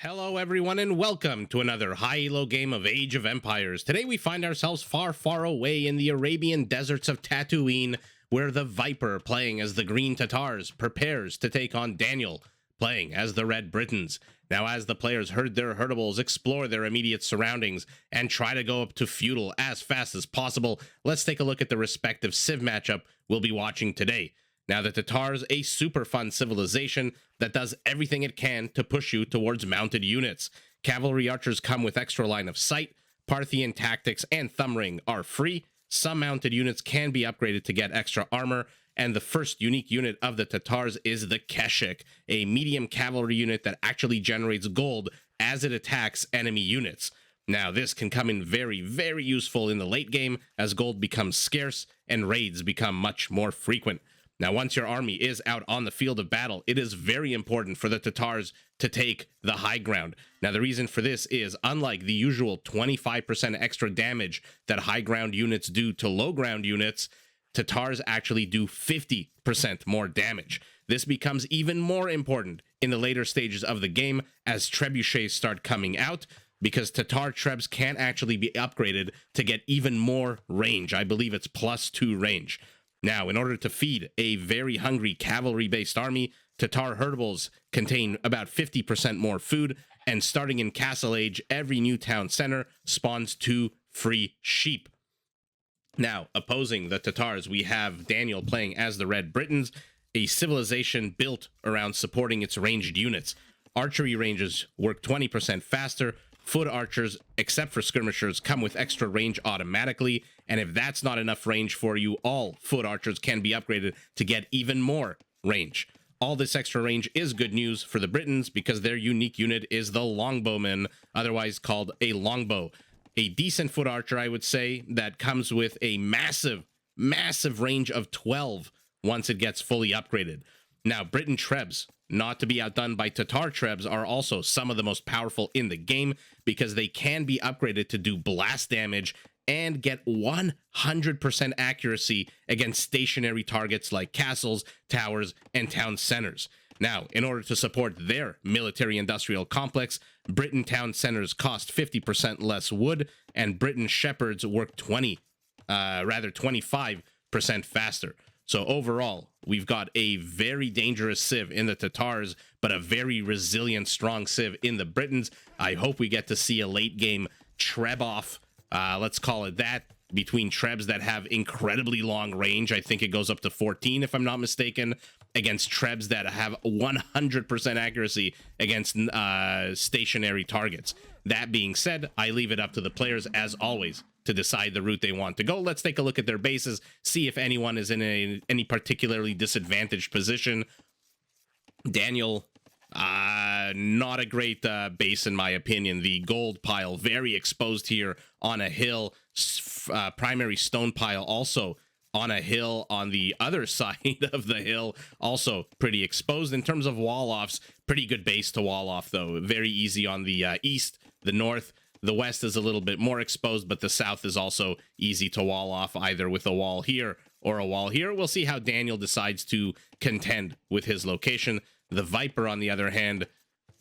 Hello everyone and welcome to another high elo game of Age of Empires. Today we find ourselves far, far away in the Arabian deserts of Tatooine, where the Viper, playing as the Green Tatars, prepares to take on Daniel, playing as the Red Britons. Now, as the players herd their herdables, explore their immediate surroundings, and try to go up to Feudal as fast as possible, let's take a look at the respective civ matchup we'll be watching today. Now, the Tatars, a super fun civilization that does everything it can to push you towards mounted units. Cavalry archers come with extra line of sight, Parthian tactics and thumb ring are free, some mounted units can be upgraded to get extra armor, and the first unique unit of the Tatars is the Keshik, a medium cavalry unit that actually generates gold as it attacks enemy units. Now, this can come in very, very useful in the late game as gold becomes scarce and raids become much more frequent. Now, once your army is out on the field of battle, it is very important for the Tatars to take the high ground. Now, the reason for this is, unlike the usual 25% extra damage that high ground units do to low ground units, Tatars actually do 50% more damage. This becomes even more important in the later stages of the game as trebuchets start coming out, because Tatar trebs can actually be upgraded to get even more range. I believe it's +2 range. Now, in order to feed a very hungry cavalry-based army, Tatar herdables contain about 50% more food, and starting in Castle Age, every new town center spawns 2 free sheep. Now, opposing the Tatars, we have Daniel playing as the Red Britons, a civilization built around supporting its ranged units. Archery ranges work 20% faster, foot archers, except for skirmishers, come with extra range automatically, and if that's not enough range for you, all foot archers can be upgraded to get even more range. All this extra range is good news for the Britons because their unique unit is the longbowman, otherwise called a longbow. A decent foot archer, I would say, that comes with a massive, massive range of 12 once it gets fully upgraded. Now, Briton trebs, not to be outdone by Tatar trebs, are also some of the most powerful in the game because they can be upgraded to do blast damage and get 100% accuracy against stationary targets like castles, towers, and town centers. Now, in order to support their military-industrial complex, Briton town centers cost 50% less wood, and Briton shepherds work 25% faster. So overall, we've got a very dangerous civ in the Tatars, but a very resilient, strong civ in the Britons. I hope we get to see a late game treb off, let's call it that, between trebs that have incredibly long range. I think it goes up to 14, if I'm not mistaken, against trebs that have 100% accuracy against stationary targets. That being said, I leave it up to the players, as always, to decide the route they want to go. Let's take a look at their bases, see if anyone is in any particularly disadvantaged position. Daniel, not a great base in my opinion. The gold pile, very exposed here on a hill. Primary stone pile also on a hill on the other side of the hill, also pretty exposed. In terms of wall-offs, pretty good base to wall-off, though. Very easy on the east, the north. The west is a little bit more exposed, but the south is also easy to wall off, either with a wall here or a wall here. We'll see how Daniel decides to contend with his location. The Viper, on the other hand,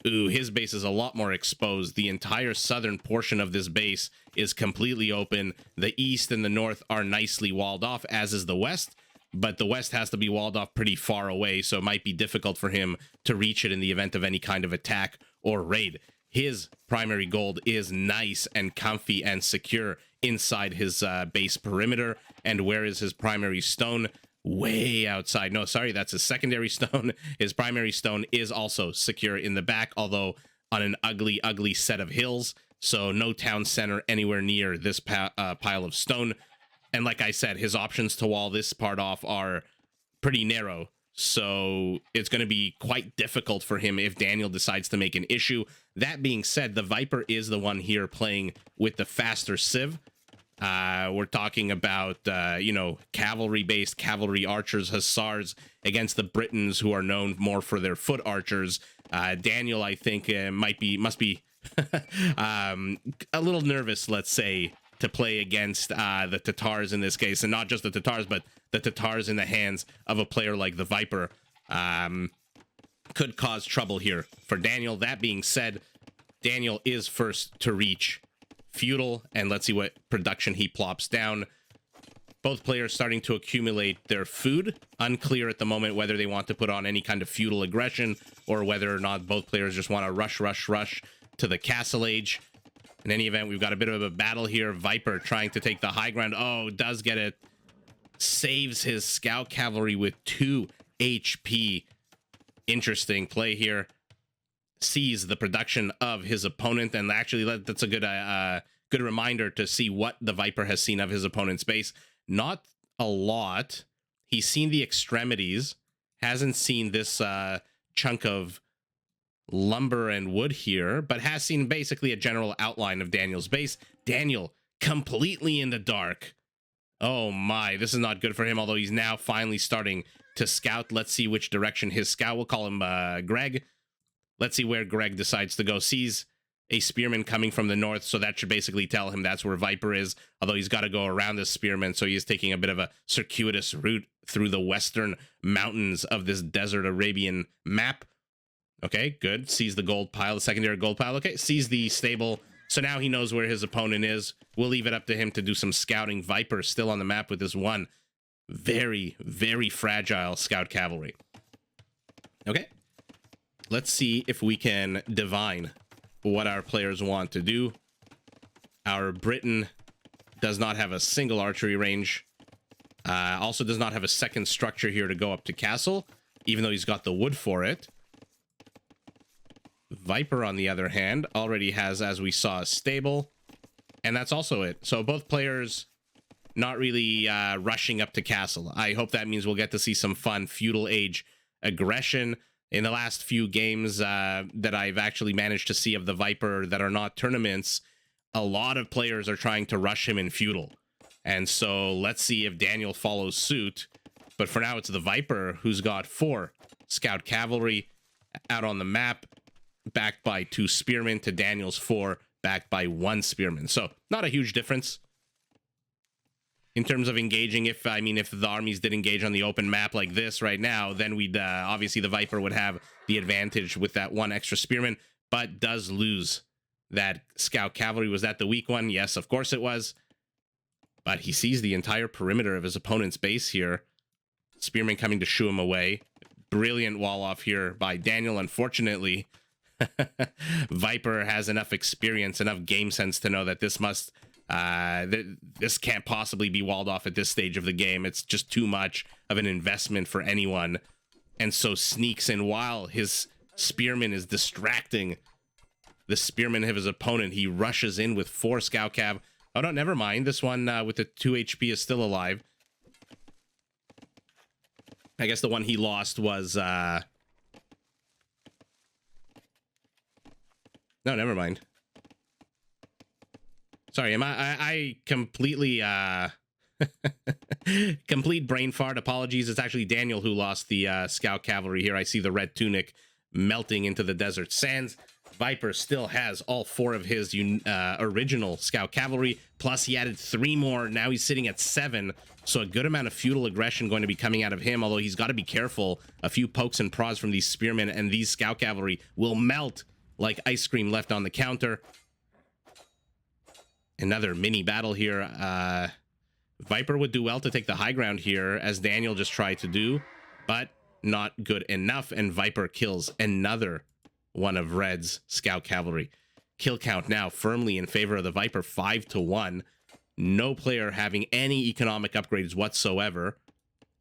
his base is a lot more exposed. The entire southern portion of this base is completely open. The east and the north are nicely walled off, as is the west, but the west has to be walled off pretty far away, so it might be difficult for him to reach it in the event of any kind of attack or raid. His primary gold is nice and comfy and secure inside his base perimeter. And where is his primary stone? Way outside. No, sorry, that's his secondary stone. His primary stone is also secure in the back, although on an ugly, ugly set of hills. So no town center anywhere near this pile of stone. And like I said, his options to wall this part off are pretty narrow. So it's going to be quite difficult for him if Daniel decides to make an issue. That being said, the Viper is the one here playing with the faster civ. We're talking about, cavalry-based cavalry archers, hussars, against the Britons, who are known more for their foot archers. Daniel, I think, must be a little nervous, let's say, to play against the Tatars in this case, and not just the Tatars, but the Tatars in the hands of a player like the Viper could cause trouble here for Daniel. That being said, Daniel is first to reach Feudal, and let's see what production he plops down. Both players starting to accumulate their food. Unclear at the moment whether they want to put on any kind of feudal aggression or whether or not both players just want to rush to the castle age. In any event, we've got a bit of a battle here. Viper trying to take the high ground. Oh, does get it. Saves his scout cavalry with 2 HP. Interesting play here. Sees the production of his opponent, and actually that's a good reminder to see what the Viper has seen of his opponent's base. Not a lot. He's seen the extremities, hasn't seen this chunk of lumber and wood here, but has seen basically a general outline of Daniel's base. Daniel completely in the dark. Oh my, this is not good for him, although he's now finally starting to scout. Let's see which direction his scout, we'll call him Greg. Let's see where Greg decides to go. Sees a spearman coming from the north, so that should basically tell him that's where Viper is, although he's got to go around this spearman, so he is taking a bit of a circuitous route through the western mountains of this desert Arabian map. Okay, good. Sees the gold pile, the secondary gold pile. Okay, sees the stable, so now he knows where his opponent is. We'll leave it up to him to do some scouting. Viper still on the map with this one very, very fragile scout cavalry. Okay, let's see if we can divine what our players want to do. Our Briton does not have a single archery range. Also does not have a second structure here to go up to castle, even though he's got the wood for it. Viper, on the other hand, already has, as we saw, a stable, and that's also it. So both players not really rushing up to castle. I hope that means we'll get to see some fun feudal age aggression. In the last few games that I've actually managed to see of the Viper that are not tournaments, a lot of players are trying to rush him in feudal. And so let's see if Daniel follows suit. But for now, it's the Viper who's got 4 scout cavalry out on the map, backed by 2 spearmen, to Daniel's 4, backed by 1 spearman. So not a huge difference in terms of engaging. If the armies did engage on the open map like this right now, then we'd obviously the Viper would have the advantage with that 1 extra spearman, but does lose that scout cavalry. Was that the weak one? Yes, of course it was. But he sees the entire perimeter of his opponent's base here. Spearman coming to shoo him away. Brilliant wall off here by Daniel. Unfortunately, Viper has enough experience, enough game sense to know that this must this can't possibly be walled off at this stage of the game. It's just too much of an investment for anyone, and so sneaks in while his spearman is distracting the spearman of his opponent. He rushes in with 4 scout cav. Oh no, never mind. This one with the 2 HP is still alive. I guess the one he lost was no, never mind. Sorry, I completely complete brain fart. Apologies. It's actually Daniel who lost the scout cavalry here. I see the red tunic melting into the desert sands. Viper still has all 4 of his original scout cavalry, plus he added 3 more. Now he's sitting at 7, so a good amount of feudal aggression going to be coming out of him, although he's got to be careful. A few pokes and prods from these spearmen and these scout cavalry will melt like ice cream left on the counter. Another mini battle here. Viper would do well to take the high ground here, as Daniel just tried to do, but not good enough, and Viper kills another one of Red's scout cavalry. Kill count now firmly in favor of the Viper, 5-1. No player having any economic upgrades whatsoever.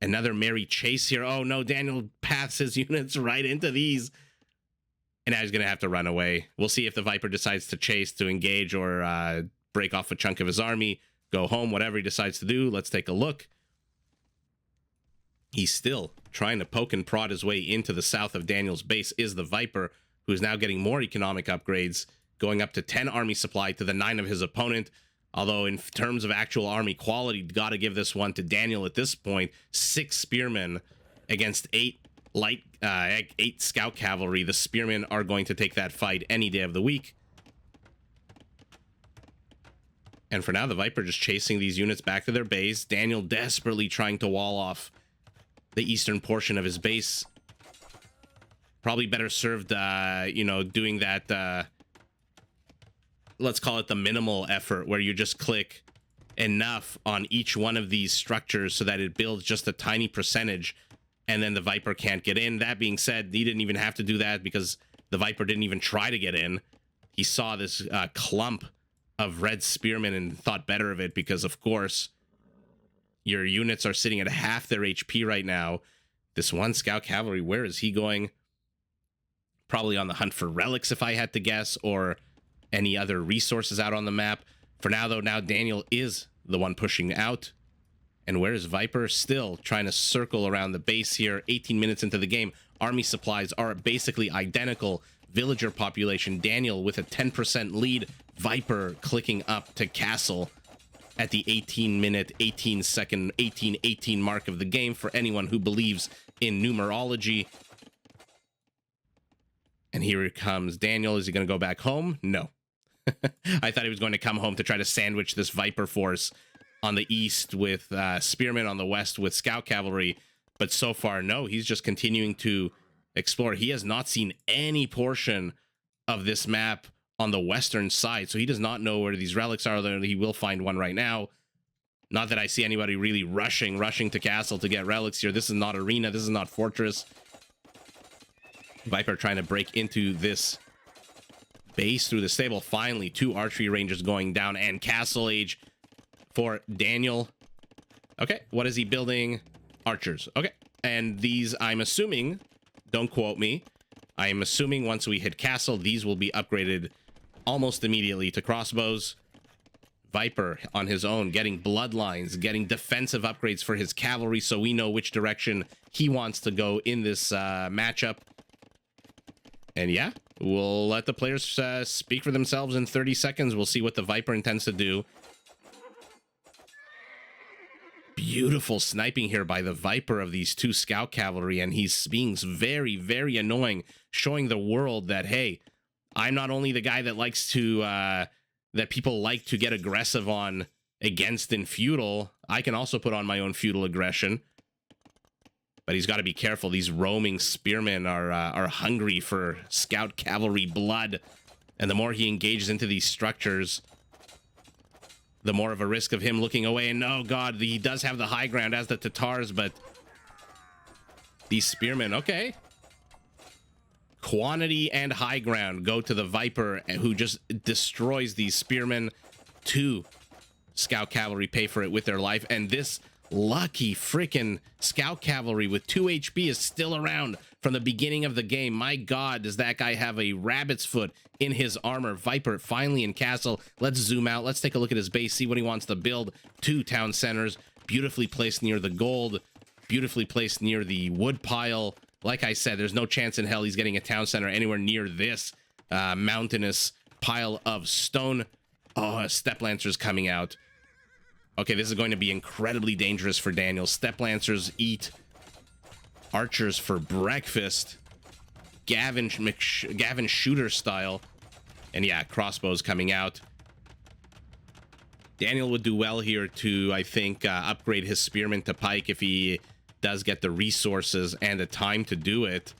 Another merry chase here. Oh no, Daniel paths his units right into these. And now he's going to have to run away. We'll see if the Viper decides to chase, to engage, or break off a chunk of his army, go home, whatever he decides to do. Let's take a look. He's still trying to poke and prod his way into the south of Daniel's base is the Viper, who's now getting more economic upgrades, going up to 10 army supply to the 9 of his opponent. Although in terms of actual army quality, got to give this one to Daniel at this point. 6 spearmen against 8 scout cavalry. The spearmen are going to take that fight any day of the week. And for now, the Viper just chasing these units back to their base. Daniel desperately trying to wall off the eastern portion of his base. Probably better served, doing that let's call it the minimal effort, where you just click enough on each one of these structures so that it builds just a tiny percentage, and then the Viper can't get in. That being said, he didn't even have to do that because the Viper didn't even try to get in. He saw this clump of red spearmen and thought better of it because, of course, your units are sitting at half their HP right now. This one scout cavalry, where is he going? Probably on the hunt for relics, if I had to guess, or any other resources out on the map. For now, though, now Daniel is the one pushing out. And where is Viper? Still trying to circle around the base here. 18 minutes into the game. Army supplies are basically identical. Villager population. Daniel with a 10% lead. Viper clicking up to castle at the 18-minute, 18-second, 18-18 mark of the game for anyone who believes in numerology. And here it comes. Daniel, is he going to go back home? No. I thought he was going to come home to try to sandwich this Viper force on the east with spearmen, on the west with scout cavalry. But so far, no. He's just continuing to explore. He has not seen any portion of this map on the western side, so he does not know where these relics are. He will find one right now. Not that I see anybody really rushing to castle to get relics here. This is not arena. This is not fortress. Viper trying to break into this base through the stable. Finally, 2 archery rangers going down, and castle age for Daniel. Okay, what is he building? Archers. Okay, and these, I'm assuming, don't quote me, I am assuming once we hit castle, these will be upgraded almost immediately to crossbows. Viper on his own, getting bloodlines, getting defensive upgrades for his cavalry, so we know which direction he wants to go in this matchup. And yeah, we'll let the players speak for themselves in 30 seconds. We'll see what the Viper intends to do. Beautiful sniping here by the Viper of these 2 scout cavalry, and he's being very, very annoying, showing the world that, hey, I'm not only the guy that likes to, that people like to get aggressive on against in Feudal, I can also put on my own Feudal aggression. But he's got to be careful. These roaming spearmen are hungry for scout cavalry blood. And the more he engages into these structures, the more of a risk of him looking away. And oh god, he does have the high ground as the Tatars, but these spearmen, okay. Quantity and high ground go to the Viper, who just destroys these spearmen. 2 scout cavalry pay for it with their life, and this lucky freaking scout cavalry with 2 HP is still around from the beginning of the game. My god, does that guy have a rabbit's foot in his armor. Viper finally in castle. Let's zoom out. Let's take a look at his base, see what he wants to build. 2 town centers, beautifully placed near the gold, beautifully placed near the wood pile. Like I said, there's no chance in hell he's getting a town center anywhere near this mountainous pile of stone. Oh, step lancers coming out. Okay, this is going to be incredibly dangerous for Daniel. Step lancers eat archers for breakfast. Gavin shooter style. And yeah, crossbows coming out. Daniel would do well here to, I think, upgrade his spearmen to pike if he does get the resources and the time to do it.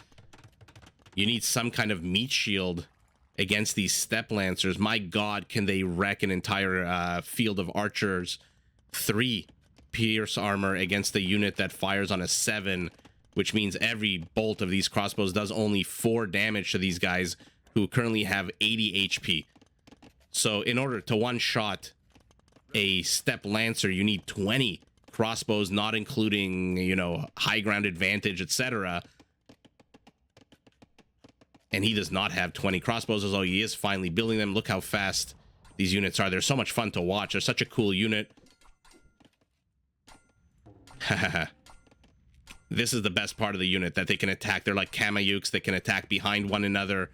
You need some kind of meat shield against these step lancers. My god, can they wreck an entire field of archers. 3 pierce armor against the unit that fires on a 7, which means every bolt of these crossbows does only 4 damage to these guys who currently have 80 HP. So in order to one-shot a step lancer, you need 20 crossbows, not including, you know, high ground advantage, etc. And he does not have 20 crossbows, although he is finally building them. Look how fast these units are. They're so much fun to watch. They're such a cool unit. This is the best part of the unit, that they can attack. They're like Kamayuks. They can attack behind one another.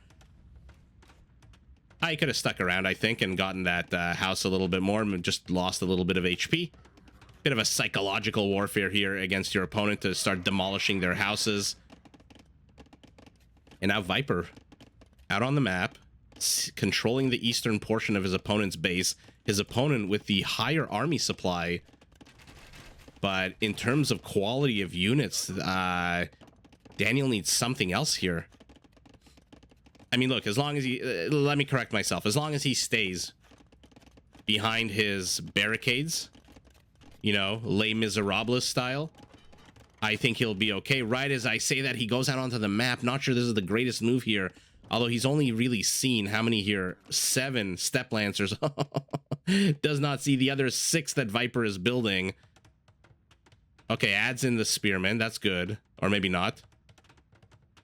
I could have stuck around, I think, and gotten that house a little bit more, and just lost a little bit of HP. Bit of a psychological warfare here against your opponent to start demolishing their houses. And now Viper out on the map, controlling the eastern portion of his opponent's base. His opponent with the higher army supply. But in terms of quality of units, Daniel needs something else here. I mean, look, as long as he... let me correct myself. As long as he stays behind his barricades, you know, Les Miserables style, I think he'll be okay. Right as I say that, he goes out onto the map. Not sure this is the greatest move here. Although he's only really seen, how many here? 7 step lancers. Does not see the other 6 that Viper is building. Okay, adds in the spearman. That's good. Or maybe not.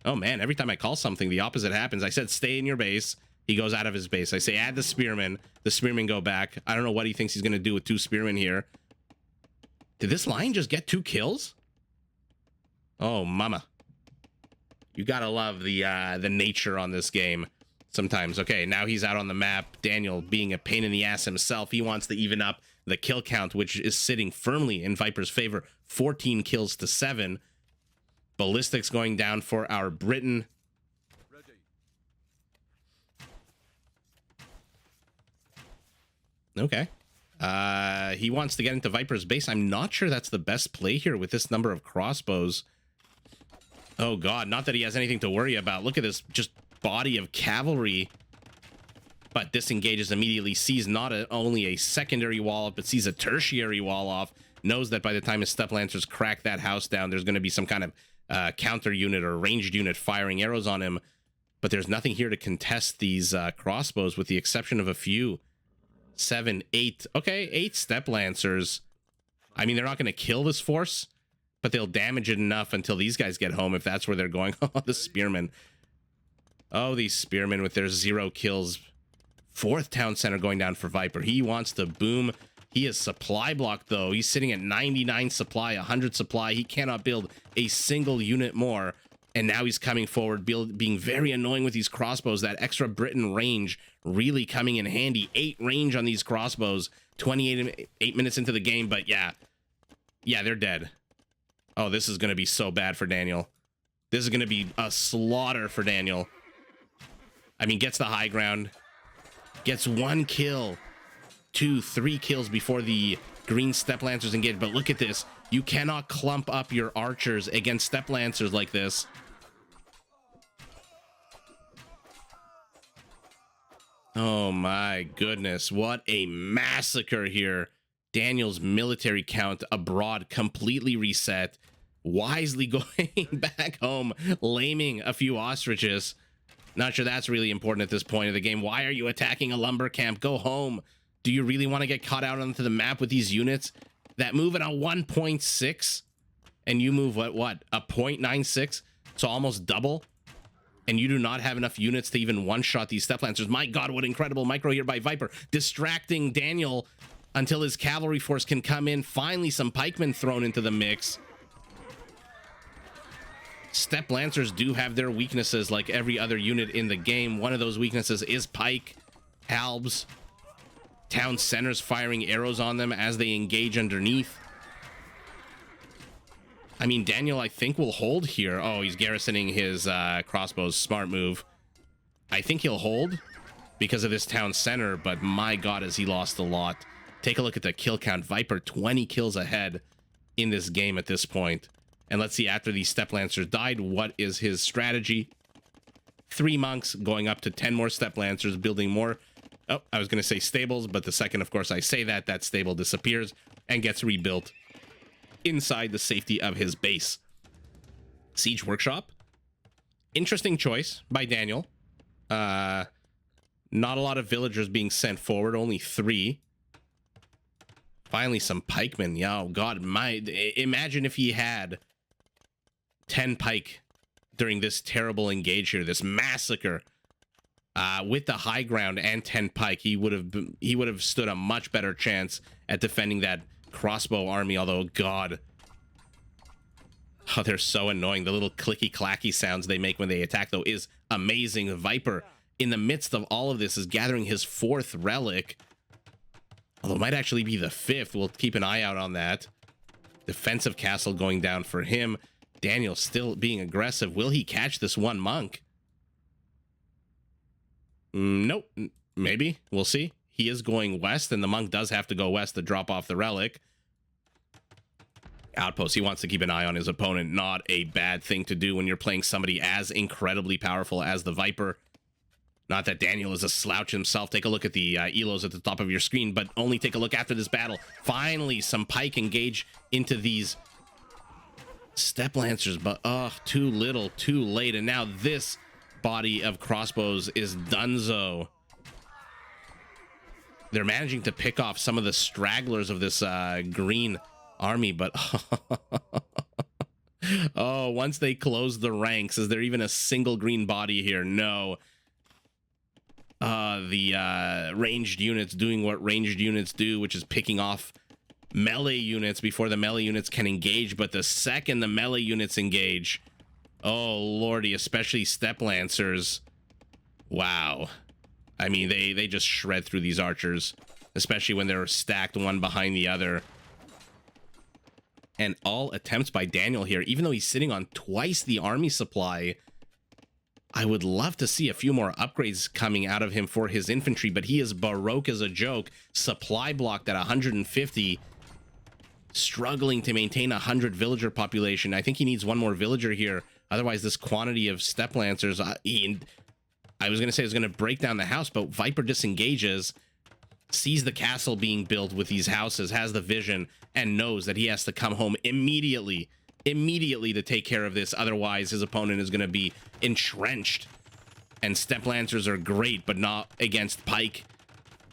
Oh man, every time I call something, the opposite happens. I said stay in your base. He goes out of his base. I say add the spearman. The spearmen go back. I don't know what he thinks he's going to do with 2 spearmen here. Did this line just get 2 kills? Oh, mama. You gotta love the nature on this game sometimes. Okay, now he's out on the map. Daniel being a pain in the ass himself. He wants to even up the kill count, which is sitting firmly in Viper's favor. 14 kills to 7. Ballistics going down for our Briton. Okay. He wants to get into Viper's base. I'm not sure that's the best play here with this number of crossbows. Oh god, not that he has anything to worry about. Look at this just body of cavalry. But disengages immediately, sees not only a secondary wall off, but sees a tertiary wall off. Knows that by the time his step lancers crack that house down, there's going to be some kind of counter unit or ranged unit firing arrows on him. But there's nothing here to contest these crossbows with the exception of a few. 7, 8. Okay, 8 step lancers. I mean, they're not going to kill this force, but they'll damage it enough until these guys get home, if that's where they're going. Oh, the spearmen. Oh, these spearmen with their 0 kills. 4th town center going down for Viper. He wants to boom. He is supply blocked, though. He's sitting at 99 supply, 100 supply. He cannot build a single unit more. And now he's coming forward, being very annoying with these crossbows. That extra Briton range really coming in handy. 8 range on these crossbows. 28 minutes into the game, but yeah. Yeah, they're dead. Oh, this is going to be so bad for Daniel. This is going to be a slaughter for Daniel. I mean, gets the high ground. Gets 1 kill. 2, 3 kills before the green step lancers engage. But look at this. You cannot clump up your archers against step lancers like this. Oh my goodness. What a massacre here. Daniel's military count abroad completely reset. Wisely going back home, laming a few ostriches. Not sure that's really important at this point of the game. Why are you attacking a lumber camp? Go home. Do you really want to get caught out onto the map with these units that move at a 1.6? And you move what? A 0.96? So almost double? And you do not have enough units to even one-shot these step lancers. My god, what incredible micro here by Viper. Distracting Daniel until his cavalry force can come in. Finally, some pikemen thrown into the mix. Step lancers do have their weaknesses like every other unit in the game. One of those weaknesses is pike, halbs, town centers firing arrows on them as they engage underneath. I mean, Daniel, I think, will hold here. Oh, he's garrisoning his crossbows. Smart move. I think he'll hold because of this town center, but my god, has he lost a lot. Take a look at the kill count. Viper 20 kills ahead in this game at this point. And let's see, after these step lancers died, what is his strategy? 3 monks going up to 10 more step lancers, building more. Oh, I was going to say stables, but the second, of course, I say that, that stable disappears and gets rebuilt inside the safety of his base. Siege Workshop. Interesting choice by Daniel. Not a lot of villagers being sent forward, only 3. Finally, some pikemen. Yeah, oh god, imagine if he had 10 pike during this terrible engage here, this massacre. With the high ground and 10 pike, he would have stood a much better chance at defending that crossbow army. Although, god, oh, they're so annoying. The little clicky clacky sounds they make when they attack, though, is amazing. The Viper, in the midst of all of this, is gathering his 4th relic. Although it might actually be the 5th. We'll keep an eye out on that. Defensive castle going down for him. Daniel still being aggressive. Will he catch this 1 monk? Nope. Maybe. We'll see. He is going west, and the monk does have to go west to drop off the relic. Outpost. He wants to keep an eye on his opponent. Not a bad thing to do when you're playing somebody as incredibly powerful as the Viper. Not that Daniel is a slouch himself. Take a look at the Elos at the top of your screen, but only take a look after this battle. Finally, some pike engage into these step lancers, but too little, too late. And now this body of crossbows is donezo. They're managing to pick off some of the stragglers of this green army, but oh, once they close the ranks, is there even a single green body here? No. The ranged units doing what ranged units do, which is picking off melee units before the melee units can engage. But the second the melee units engage, oh lordy, especially step lancers, wow. I mean, they just shred through these archers, especially when they're stacked one behind the other. And all attempts by Daniel here, even though he's sitting on twice the army supply, I would love to see a few more upgrades coming out of him for his infantry, but he is baroque as a joke. Supply blocked at 150, struggling to maintain 100 villager population. I think he needs one more villager here. Otherwise, this quantity of step lancers, I was going to say it's going to break down the house, but Viper disengages, sees the castle being built with these houses, has the vision, and knows that he has to come home immediately to take care of this. Otherwise, his opponent is going to be entrenched. And step lancers are great, but not against pike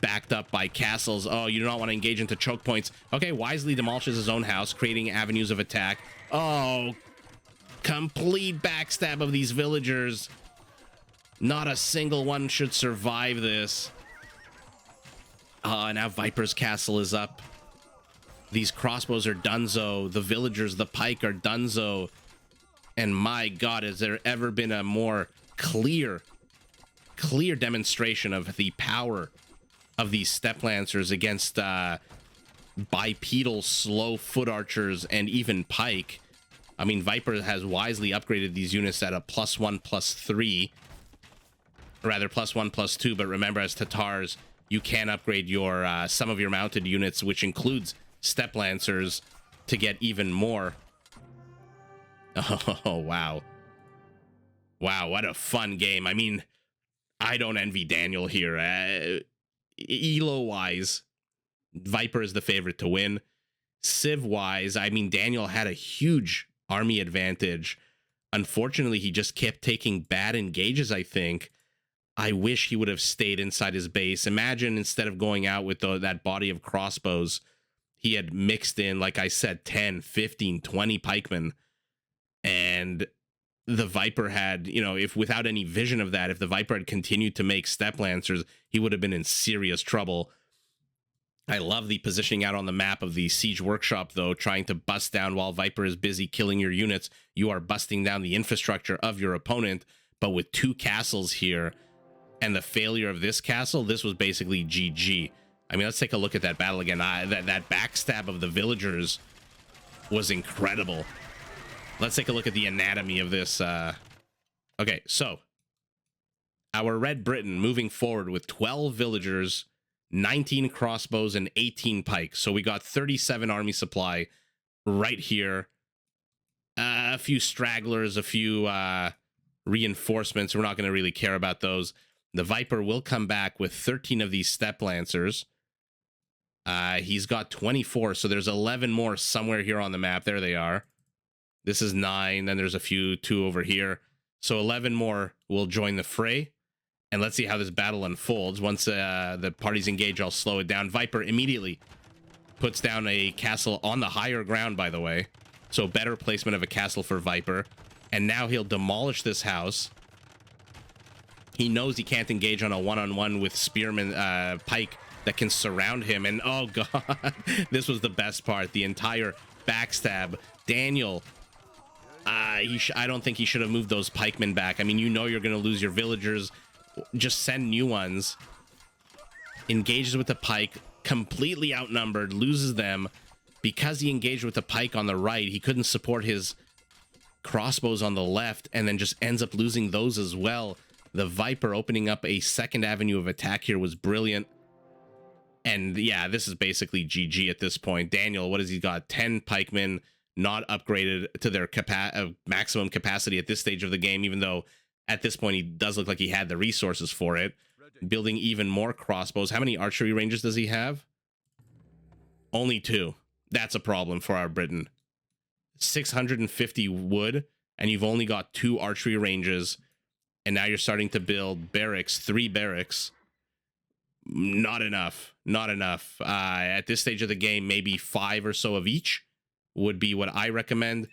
backed up by castles. Oh, you do not want to engage into choke points. Okay, wisely demolishes his own house, creating avenues of attack. Oh, complete backstab of these villagers. Not a single one should survive this. Now Viper's castle is up. These crossbows are donezo. The villagers, the pike, are donezo. And my god, has there ever been a more clear demonstration of the power of these step lancers against bipedal slow foot archers and even pike. I mean, Viper has wisely upgraded these units at a +1/+3, rather +1/+2, but remember, as Tatars, you can upgrade your some of your mounted units, which includes step lancers, to get even more. Oh wow, what a fun game. I mean, I don't envy Daniel here. Elo wise, Viper is the favorite to win. Civ wise, I mean, Daniel had a huge army advantage. Unfortunately, he just kept taking bad engages, I think. I wish he would have stayed inside his base. Imagine, instead of going out with that body of crossbows, he had mixed in, like I said, 10, 15, 20 pikemen. And the Viper had, you know, if without any vision of that, if the Viper had continued to make step lancers, he would have been in serious trouble. I love the positioning out on the map of the siege workshop, though, trying to bust down while Viper is busy killing your units. You are busting down the infrastructure of your opponent, but with two castles here and the failure of this castle, this was basically GG. I mean, let's take a look at that battle again. That backstab of the villagers was incredible. Let's take a look at the anatomy of this. Okay, so our Red Briton moving forward with 12 villagers, 19 crossbows, and 18 pikes. So we got 37 army supply right here. A few stragglers, a few reinforcements. We're not going to really care about those. The Viper will come back with 13 of these step lancers. He's got 24, so there's 11 more somewhere here on the map. There they are. This is 9, then there's two over here. So 11 more will join the fray. And let's see how this battle unfolds. Once the parties engage, I'll slow it down. Viper immediately puts down a castle on the higher ground, by the way. So better placement of a castle for Viper. And now he'll demolish this house. He knows he can't engage on a one-on-one with spearman pike that can surround him. And oh god, this was the best part. The entire backstab. Daniel, I don't think he should have moved those pikemen back. I mean, you know you're going to lose your villagers. Just send new ones. Engages with the pike, completely outnumbered, loses them. Because he engaged with the pike on the right, he couldn't support his crossbows on the left, and then just ends up losing those as well. The Viper opening up a second avenue of attack here was brilliant. And yeah, this is basically GG at this point. Daniel, what has he got? 10 pikemen, not upgraded to their maximum capacity at this stage of the game, even though At this point, he does look like he had the resources for it. Building even more crossbows. How many archery ranges does he have? Only 2. That's a problem for our Briton. 650 wood, and you've only got 2 archery ranges, and now you're starting to build barracks, 3 barracks. Not enough. Not enough. At this stage of the game, maybe 5 or so of each would be what I recommend.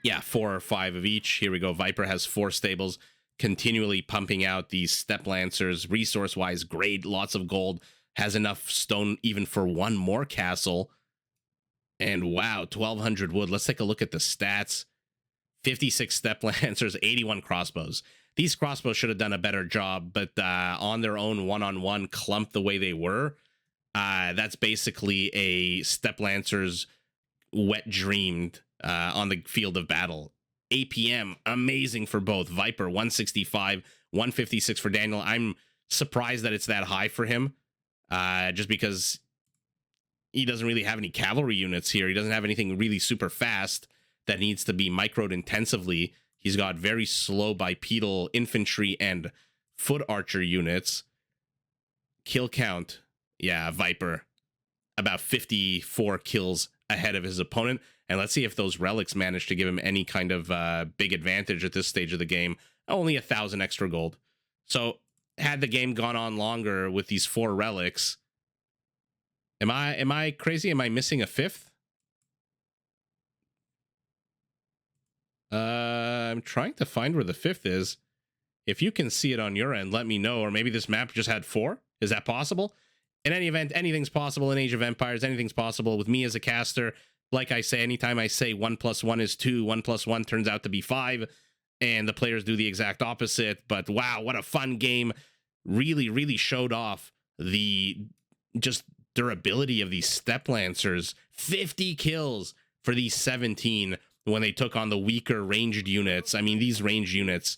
Yeah, 4 or 5 of each. Here we go. Viper has 4 stables, continually pumping out these step lancers. Resource-wise, great. Lots of gold. Has enough stone even for 1 more castle. And wow, 1,200 wood. Let's take a look at the stats. 56 step lancers, 81 crossbows. These crossbows should have done a better job, but on their own one-on-one clump the way they were, that's basically a step lancer's wet dreamed on the field of battle. APM, amazing for both. Viper, 165, 156 for Daniel. I'm surprised that it's that high for him, just because he doesn't really have any cavalry units here. He doesn't have anything really super fast that needs to be microed intensively. He's got very slow bipedal infantry and foot archer units. Kill count, yeah, Viper, about 54 kills ahead of his opponent. And let's see if those relics manage to give him any kind of big advantage at this stage of the game. Only 1,000 extra gold. So had the game gone on longer with these 4 relics, am I crazy? Am I missing a 5th? I'm trying to find where the 5th is. If you can see it on your end, let me know. Or maybe this map just had 4. Is that possible? In any event, anything's possible in Age of Empires. Anything's possible with me as a caster. Like I say, anytime I say 1 + 1 is 2, 1 + 1 turns out to be 5, and the players do the exact opposite. But wow, what a fun game. Really, really showed off the just durability of these step lancers. 50 kills for these 17 when they took on the weaker ranged units. I mean, these ranged units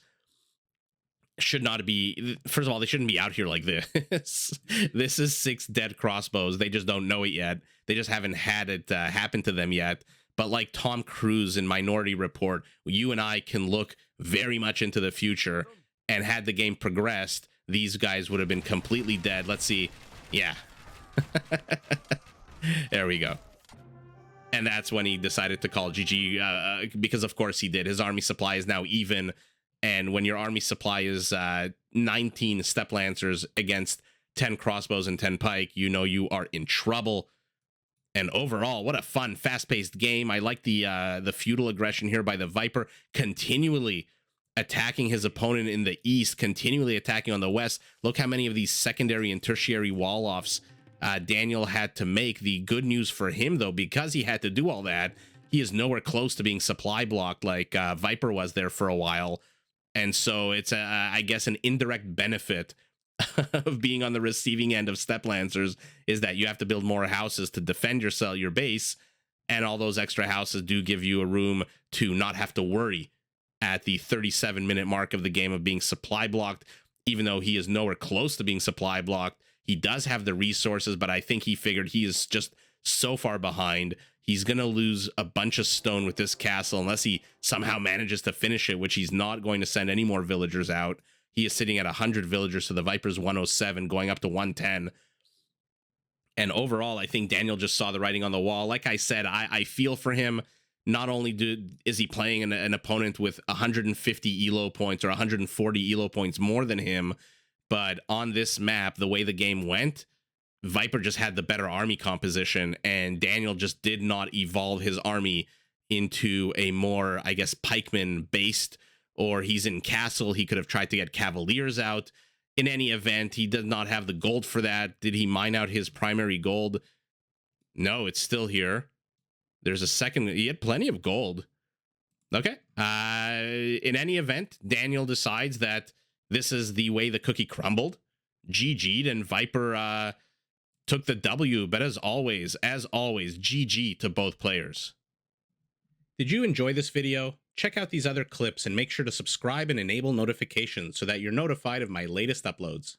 should not be, first of all, they shouldn't be out here like this. This is 6 dead crossbows. They just don't know it yet. They just haven't had it happen to them yet. But like Tom Cruise in Minority Report, you and I can look very much into the future, and had the game progressed, these guys would have been completely dead. Let's see. Yeah. There we go. And that's when he decided to call GG, because of course he did. His army supply is now even, and when your army supply is 19 step lancers against 10 crossbows and 10 pike, you know you are in trouble. And overall, what a fun, fast-paced game. I like the feudal aggression here by the Viper, continually attacking his opponent in the east, continually attacking on the west. Look how many of these secondary and tertiary wall-offs Daniel had to make. The good news for him, though, because he had to do all that, he is nowhere close to being supply blocked like Viper was there for a while. And so it's, I guess, an indirect benefit of being on the receiving end of step lancers is that you have to build more houses to defend your base, and all those extra houses do give you a room to not have to worry at the 37-minute mark of the game of being supply blocked. Even though he is nowhere close to being supply blocked, he does have the resources, but I think he figured he is just so far behind. He's going to lose a bunch of stone with this castle unless he somehow manages to finish it, which he's not going to send any more villagers out. He is sitting at 100 villagers, so the Viper's 107, going up to 110. And overall, I think Daniel just saw the writing on the wall. Like I said, I feel for him. Not only is he playing an opponent with 150 elo points or 140 elo points more than him, but on this map, the way the game went, Viper just had the better army composition, and Daniel just did not evolve his army into a more, I guess, pikeman-based, or he's in castle, he could have tried to get cavaliers out. In any event, he does not have the gold for that. Did he mine out his primary gold? No, it's still here. There's a second, he had plenty of gold. Okay. In any event, Daniel decides that this is the way the cookie crumbled. GG'd, and Viper took the W, but as always, GG to both players. Did you enjoy this video? Check out these other clips and make sure to subscribe and enable notifications so that you're notified of my latest uploads.